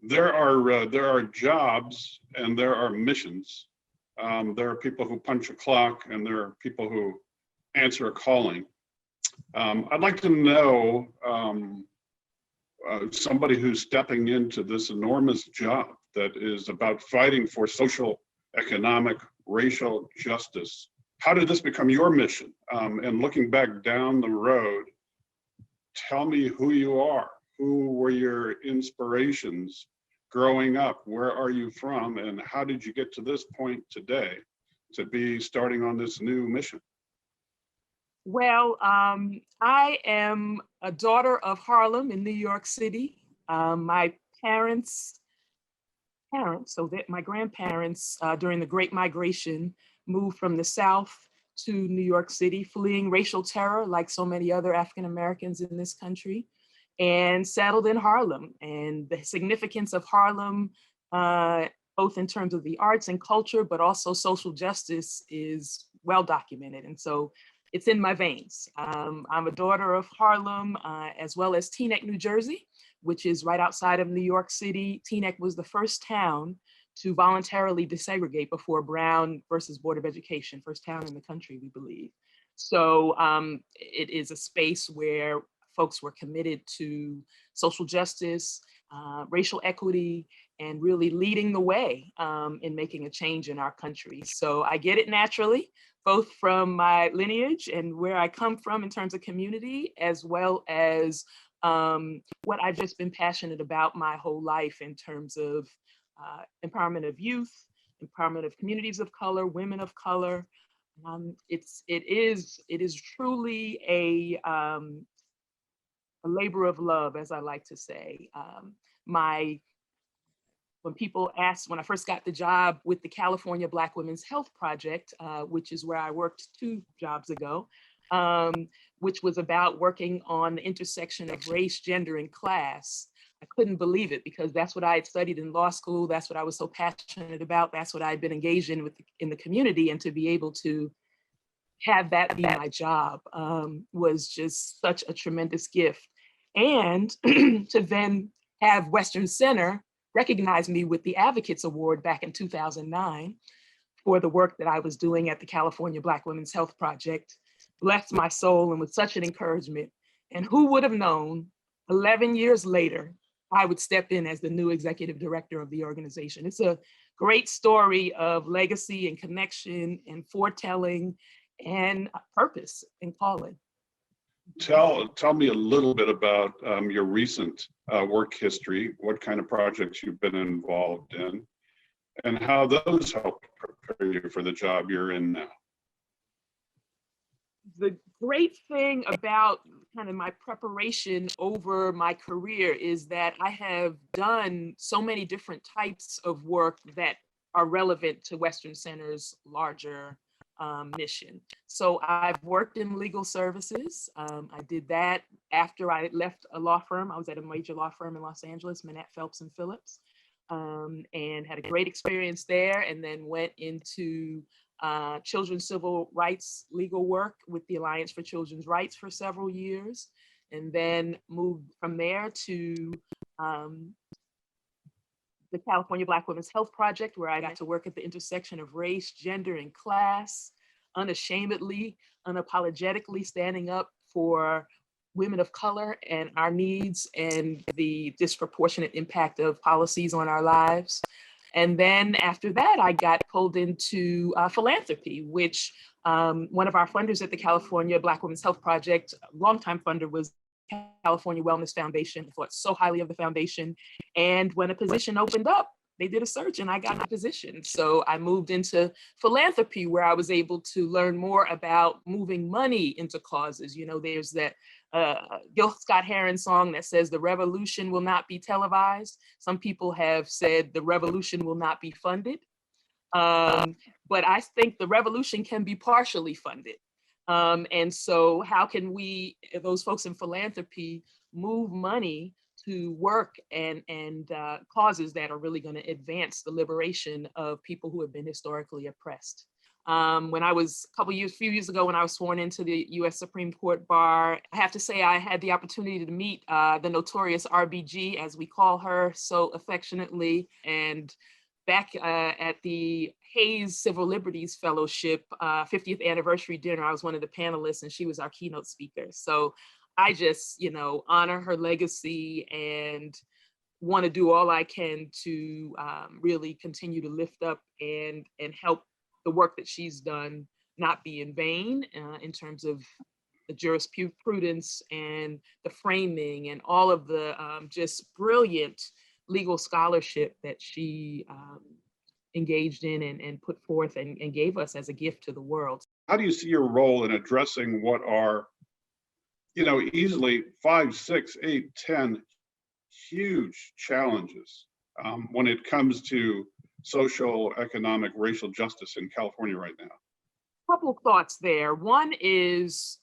there are jobs and there are missions. There are people who punch a clock and there are people who answer a calling. I'd like to know somebody who's stepping into this enormous job that is about fighting for social, economic, racial justice. How did this become your mission? And looking back down the road, tell me who you are. Who were your inspirations growing up? Where are you from? And how did you get to this point today to be starting on this new mission? Well, I am a daughter of Harlem in New York City. My so that my grandparents during the Great Migration moved from the South to New York City, fleeing racial terror like so many other African Americans in this country, and settled in Harlem. And the significance of Harlem, both in terms of the arts and culture, but also social justice, is well documented. And so it's in my veins. I'm a daughter of Harlem, as well as Teaneck, New Jersey, which is right outside of New York City. Teaneck was the first town to voluntarily desegregate before Brown versus Board of Education, first town in the country, we believe. So it is a space where folks were committed to social justice, racial equity, and really leading the way in making a change in our country. So I get it naturally, both from my lineage and where I come from in terms of community, as well as what I've just been passionate about my whole life in terms of empowerment of youth, empowerment of communities of color, women of color. It is truly a labor of love, as I like to say. When I first got the job with the California Black Women's Health Project, which is where I worked 2 jobs ago, which was about working on the intersection of race, gender, and class, I couldn't believe it, because that's what I had studied in law school. That's what I was so passionate about. That's what I'd been engaged in the community. And to be able to have that be my job was just such a tremendous gift. And to then have Western Center recognize me with the Advocates Award back in 2009 for the work that I was doing at the California Black Women's Health Project blessed my soul and was such an encouragement. And who would have known 11 years later, I would step in as the new executive director of the organization. It's a great story of legacy and connection and foretelling and purpose and calling. Tell me a little bit about your recent work history, what kind of projects you've been involved in, and how those helped prepare you for the job you're in now. The great thing about kind of my preparation over my career is that I have done so many different types of work that are relevant to Western Center's larger mission. So I've worked in legal services. I did that after I left a law firm. I was at a major law firm in Los Angeles, Manette, Phelps and Phillips, and had a great experience there, and then went into children's civil rights legal work with the Alliance for Children's Rights for several years, and then moved from there to the California Black Women's Health Project, where I got to work at the intersection of race, gender, and class, unashamedly, unapologetically standing up for women of color and our needs and the disproportionate impact of policies on our lives. And then after that, I got pulled into philanthropy, which one of our funders at the California Black Women's Health Project, longtime funder, was California Wellness Foundation. I thought so highly of the foundation. And when a position opened up, they did a search and I got a position. So I moved into philanthropy, where I was able to learn more about moving money into causes. You know, there's that Gil Scott-Heron song that says the revolution will not be televised. Some people have said the revolution will not be funded. But I think the revolution can be partially funded. And so how can we, those folks in philanthropy, move money to work and causes that are really going to advance the liberation of people who have been historically oppressed? When I was few years ago, when I was sworn into the U.S. Supreme Court bar, I have to say I had the opportunity to meet the notorious RBG, as we call her so affectionately. And back at the Hayes Civil Liberties Fellowship 50th anniversary dinner, I was one of the panelists and she was our keynote speaker. So I just, honor her legacy and want to do all I can to really continue to lift up and help the work that she's done not be in vain in terms of the jurisprudence and the framing and all of the just brilliant legal scholarship that she engaged in and put forth and gave us as a gift to the world. How do you see your role in addressing what are, easily 5, 6, 8, 10 huge challenges when it comes to social, economic, racial justice in California right now? Couple of thoughts there. One is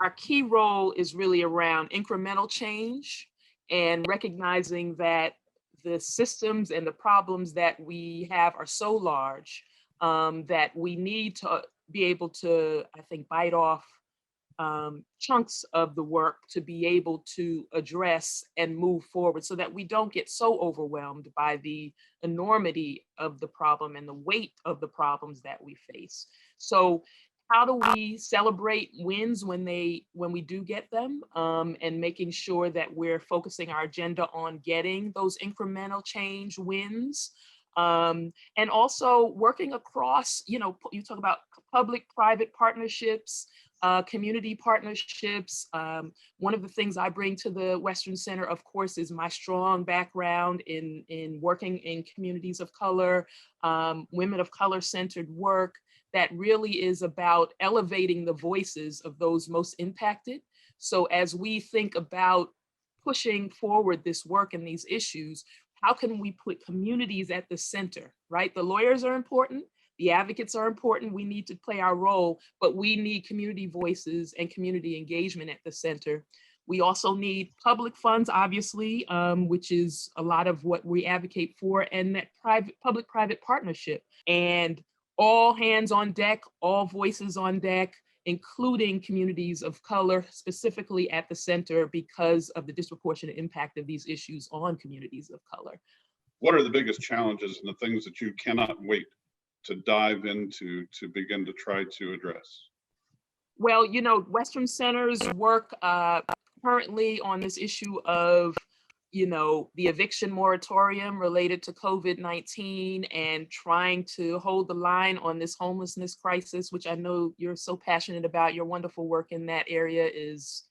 our key role is really around incremental change and recognizing that the systems and the problems that we have are so large that we need to be able to, I think, bite off chunks of the work to be able to address and move forward so that we don't get so overwhelmed by the enormity of the problem and the weight of the problems that we face. So how do we celebrate wins when we do get them, and making sure that we're focusing our agenda on getting those incremental change wins, and also working across, you talk about public-private partnerships, community partnerships. One of the things I bring to the Western Center, of course, is my strong background in working in communities of color, women of color-centered work that really is about elevating the voices of those most impacted. So as we think about pushing forward this work and these issues, how can we put communities at the center, right? The lawyers are important. The advocates are important. We need to play our role, but we need community voices and community engagement at the center. We also need public funds, obviously, which is a lot of what we advocate for, and that public-private partnership, and all hands on deck, all voices on deck, including communities of color, specifically at the center because of the disproportionate impact of these issues on communities of color. What are the biggest challenges and the things that you cannot wait to dive into to begin to try to address? Well, Western Center's work currently on this issue of, the eviction moratorium related to COVID-19 and trying to hold the line on this homelessness crisis, which I know you're so passionate about. Your wonderful work in that area is,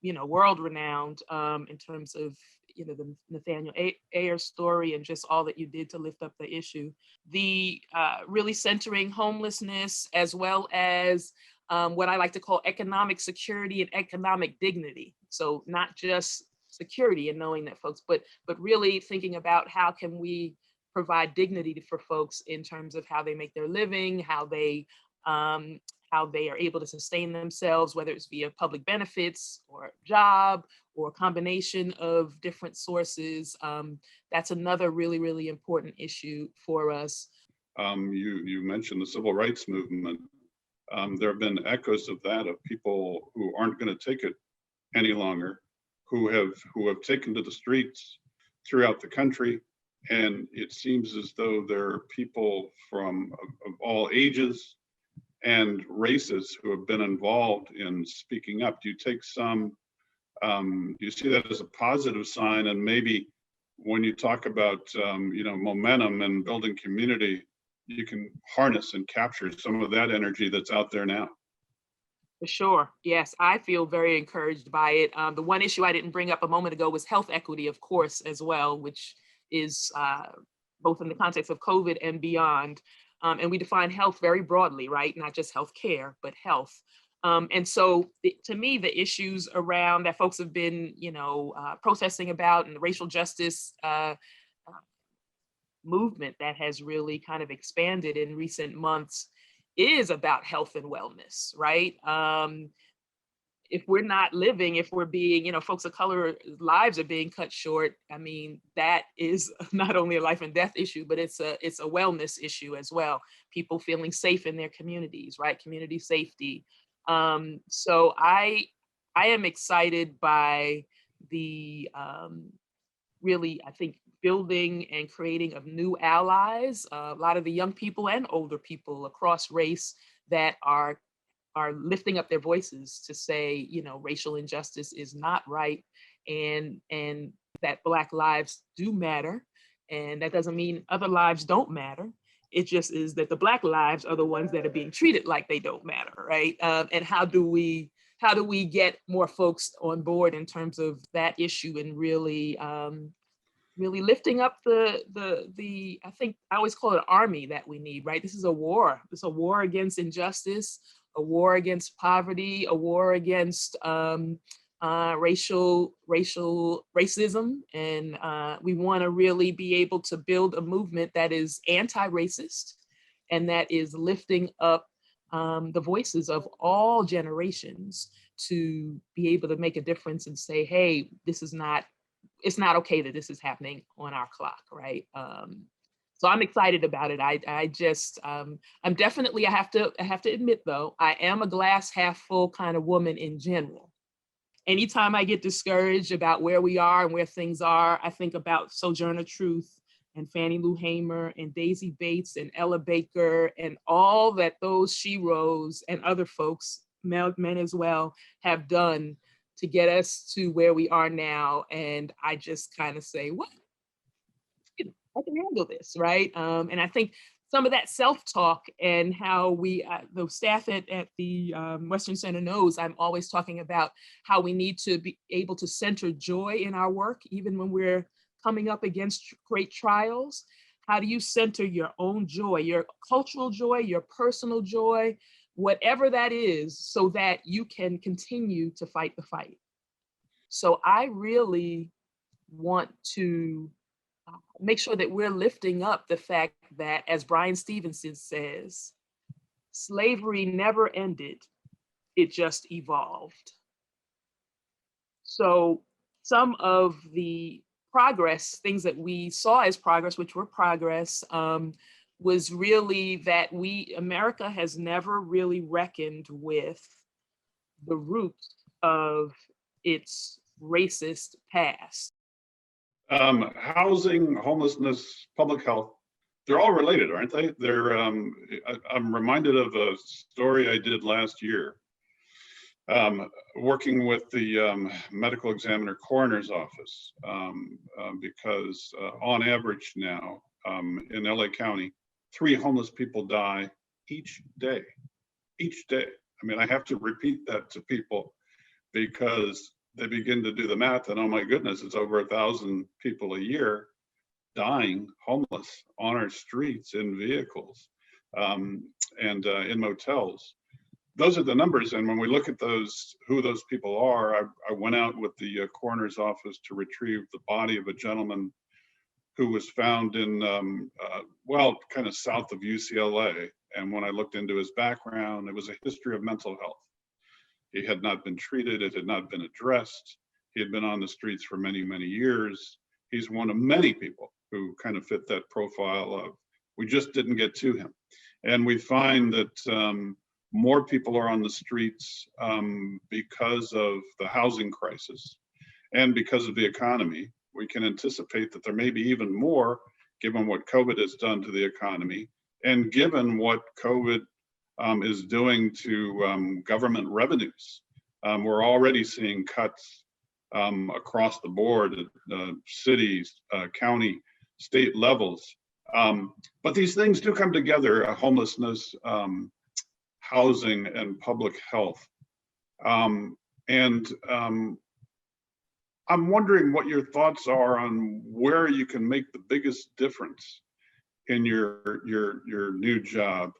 world renowned in terms of, the Nathaniel Ayer story and just all that you did to lift up the issue. The really centering homelessness, as well as what I like to call economic security and economic dignity. So not just security and knowing that folks, but really thinking about how can we provide dignity for folks in terms of how they make their living, how they are able to sustain themselves, whether it's via public benefits or job or a combination of different sources. That's another really, really important issue for us. You mentioned the civil rights movement. There have been echoes of that, of people who aren't going to take it any longer, who have taken to the streets throughout the country. And it seems as though there are people of all ages and races who have been involved in speaking up. Do you see that as a positive sign? And maybe when you talk about momentum and building community, you can harness and capture some of that energy that's out there now. For sure. Yes, I feel very encouraged by it. The one issue I didn't bring up a moment ago was health equity, of course, as well, which is both in the context of COVID and beyond. And we define health very broadly, right? Not just health care, but health. And so to me, the issues around that folks have been, protesting about, and the racial justice movement that has really kind of expanded in recent months is about health and wellness, right? if we're not living, if we're being, folks of color lives are being cut short, I mean, that is not only a life and death issue, but it's a wellness issue as well. People feeling safe in their communities, right? Community safety. So I am excited by the really, I think, building and creating of new allies, a lot of the young people and older people across race that are lifting up their voices to say, racial injustice is not right, and that Black lives do matter. And that doesn't mean other lives don't matter. It just is that the Black lives are the ones that are being treated like they don't matter, right? And how do we get more folks on board in terms of that issue, and really really lifting up the I think I always call it an army that we need, right? This is a war. It's a war against injustice, a war against poverty, a war against racism. And we want to really be able to build a movement that is anti-racist and that is lifting up the voices of all generations to be able to make a difference and say, hey, it's not okay that this is happening on our clock, right? So I'm excited about it. I just, I'm definitely, I have to admit though, I am a glass half full kind of woman in general. Anytime I get discouraged about where we are and where things are, I think about Sojourner Truth and Fannie Lou Hamer and Daisy Bates and Ella Baker and all that those sheroes and other folks, men as well, have done to get us to where we are now. And I just kind of say, what? I can handle this, right? And I think some of that self-talk and how we, the staff at the Western Center knows I'm always talking about how we need to be able to center joy in our work, even when we're coming up against great trials. How do you center your own joy, your cultural joy, your personal joy, whatever that is, so that you can continue to fight the fight? So I really want to make sure that we're lifting up the fact that, as Bryan Stevenson says, slavery never ended, it just evolved. So some of the progress, things that we saw as progress, which were progress, was really that America has never really reckoned with the roots of its racist past. Housing, homelessness, public health, they're all related, aren't they? I'm reminded of a story I did last year, working with the medical examiner coroner's office, because on average now in LA County, 3 homeless people die each day. I mean, I have to repeat that to people because they begin to do the math and, oh my goodness, it's over 1,000 people a year dying homeless on our streets, in vehicles, and in motels. Those are the numbers. And when we look at who those people are, I went out with the coroner's office to retrieve the body of a gentleman who was found in, well, kind of south of UCLA. And when I looked into his background, it was a history of mental health. He had not been treated, it had not been addressed. He had been on the streets for many, many years. He's one of many people who kind of fit that profile of, we just didn't get to him. And we find that more people are on the streets because of the housing crisis and because of the economy. We can anticipate that there may be even more, given what COVID has done to the economy and given what COVID is doing to government revenues. We're already seeing cuts across the board at cities, county, state levels. But these things do come together, homelessness, housing, and public health. I'm wondering what your thoughts are on where you can make the biggest difference in your new job.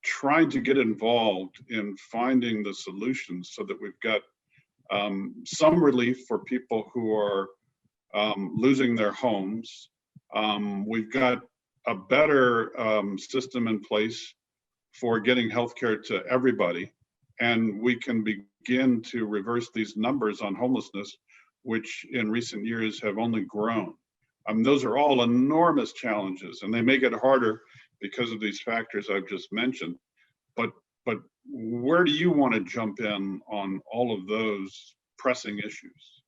Trying to get involved in finding the solutions so that we've got some relief for people who are losing their homes. We've got a better system in place for getting healthcare to everybody, and we can begin to reverse these numbers on homelessness, which in recent years have only grown. Those are all enormous challenges, and they make it harder because of these factors I've just mentioned. But where do you want to jump in on all of those pressing issues?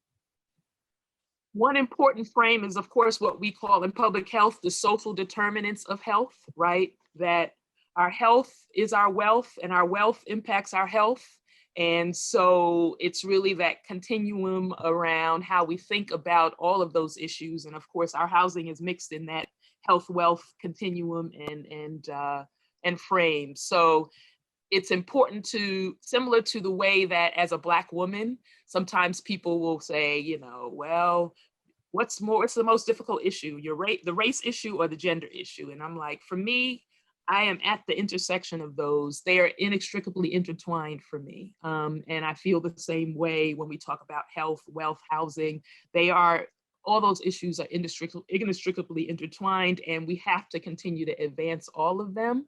One important frame is, of course, what we call in public health, the social determinants of health, right? That our health is our wealth and our wealth impacts our health. And so it's really that continuum around how we think about all of those issues. And of course, our housing is mixed in that health wealth continuum and frame. So it's important to, similar to the way that as a Black woman, sometimes people will say, you know, well, what's the most difficult issue, the race issue or the gender issue? And I'm like, for me, I am at the intersection of those. They are inextricably intertwined for me. And I feel the same way when we talk about health, wealth, housing. All those issues are inextricably intertwined, and we have to continue to advance all of them.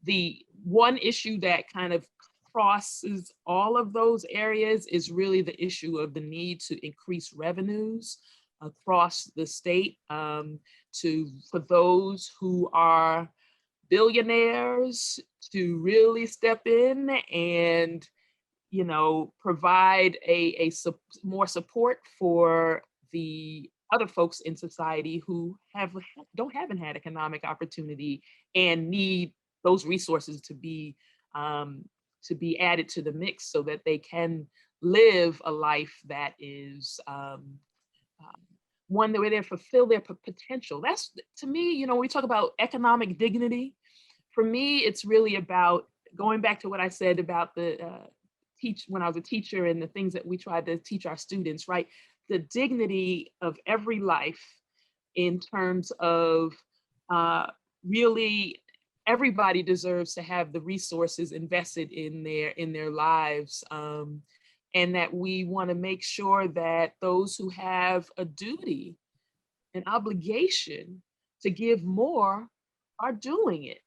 The one issue that kind of crosses all of those areas is really the issue of the need to increase revenues across the state for those who are billionaires to really step in and, you know, provide more support for the other folks in society who haven't had economic opportunity and need those resources to be added to the mix so that they can live a life that is one where they fulfill their potential. That's, to me, you know, when we talk about economic dignity, for me, it's really about going back to what I said about when I was a teacher and the things that we tried to teach our students, right? The dignity of every life in terms of really everybody deserves to have the resources invested in their lives. And that we want to make sure that those who have a duty, an obligation to give more are doing it.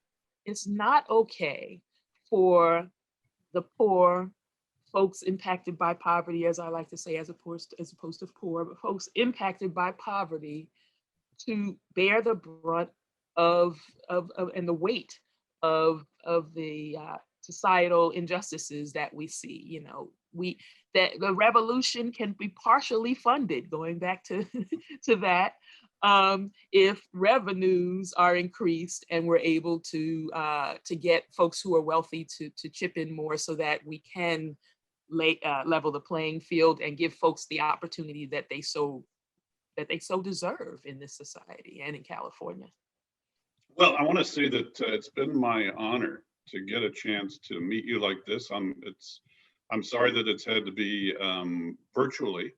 It's not okay for the poor, folks impacted by poverty, as I like to say, as opposed to poor, but folks impacted by poverty to bear the brunt of and the weight of the societal injustices that we see. You know, that the revolution can be partially funded, going back to that, if revenues are increased and we're able to get folks who are wealthy to chip in more so that we can level the playing field and give folks the opportunity that they so deserve in this society and in California. Well, I want to say that it's been my honor to get a chance to meet you like this. I'm sorry that it's had to be virtually,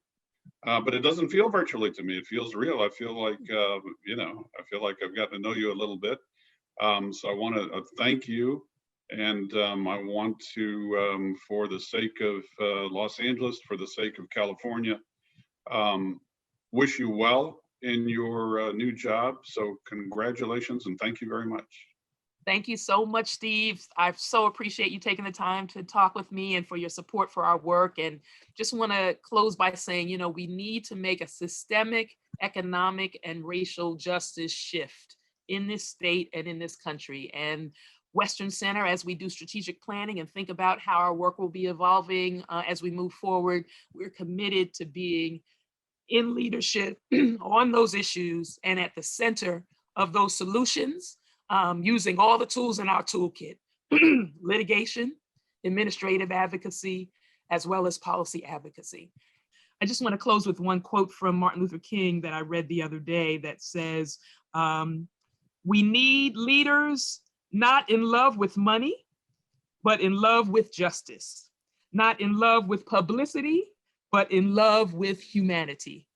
but it doesn't feel virtually to me. It feels real. I feel like I feel like I've gotten to know you a little bit. So I want to thank you, and I want to, for the sake of Los Angeles, for the sake of California, wish you well in your new job. So congratulations and thank you very much. Thank you so much, Steve. I so appreciate you taking the time to talk with me and for your support for our work. And just want to close by saying, you know, we need to make a systemic economic and racial justice shift in this state and in this country. And Western Center, as we do strategic planning and think about how our work will be evolving as we move forward, we're committed to being in leadership on those issues and at the center of those solutions, using all the tools in our toolkit, litigation, administrative advocacy, as well as policy advocacy. I just want to close with one quote from Martin Luther King that I read the other day that says, we need leaders not in love with money, but in love with justice, not in love with publicity, but in love with humanity.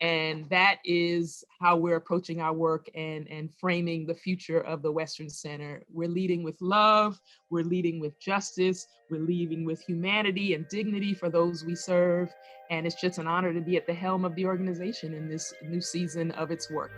And that is how we're approaching our work and framing the future of the Western Center. We're leading with love, we're leading with justice, we're leading with humanity and dignity for those we serve. And it's just an honor to be at the helm of the organization in this new season of its work.